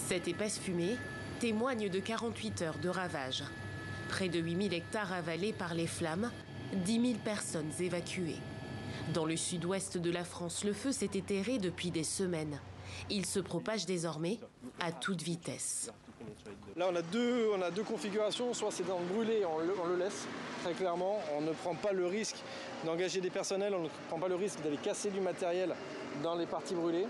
Cette épaisse fumée témoigne de 48 heures de ravages. Près de 8000 hectares avalés par les flammes, 10 000 personnes évacuées. Dans le sud-ouest de la France, le feu s'est éthéré depuis des semaines. Il se propage désormais à toute vitesse. Là, on a deux configurations. Soit c'est dans le brûlé, on le laisse, très clairement. On ne prend pas le risque d'engager des personnels, on ne prend pas le risque d'aller casser du matériel dans les parties brûlées.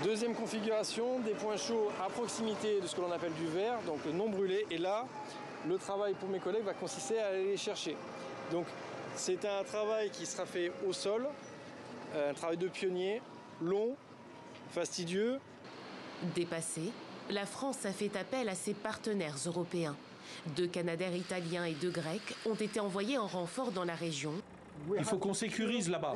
Deuxième configuration, des points chauds à proximité de ce que l'on appelle du vert, donc non brûlé. Et là, le travail pour mes collègues va consister à aller les chercher. Donc c'est un travail qui sera fait au sol, un travail de pionnier, long, fastidieux. Dépassée, la France a fait appel à ses partenaires européens. 2 Canadair italiens et 2 Grecs ont été envoyés en renfort dans la région. Il faut qu'on sécurise là-bas.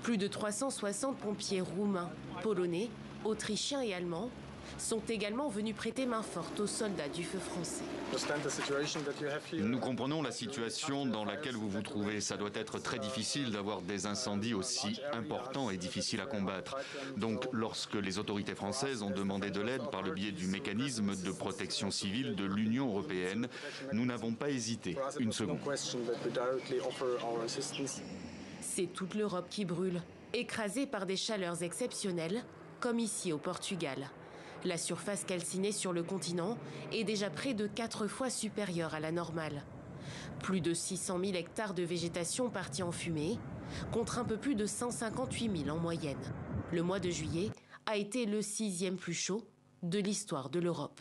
Plus de 360 pompiers roumains, polonais, autrichiens et allemands sont également venus prêter main forte aux soldats du feu français. Nous comprenons la situation dans laquelle vous vous trouvez. Ça doit être très difficile d'avoir des incendies aussi importants et difficiles à combattre. Donc, lorsque les autorités françaises ont demandé de l'aide par le biais du mécanisme de protection civile de l'Union européenne, nous n'avons pas hésité une seconde. C'est toute l'Europe qui brûle, écrasée par des chaleurs exceptionnelles, comme ici au Portugal. La surface calcinée sur le continent est déjà près de 4 fois supérieure à la normale. Plus de 600 000 hectares de végétation partis en fumée, contre un peu plus de 158 000 en moyenne. Le mois de juillet a été le 6e plus chaud de l'histoire de l'Europe.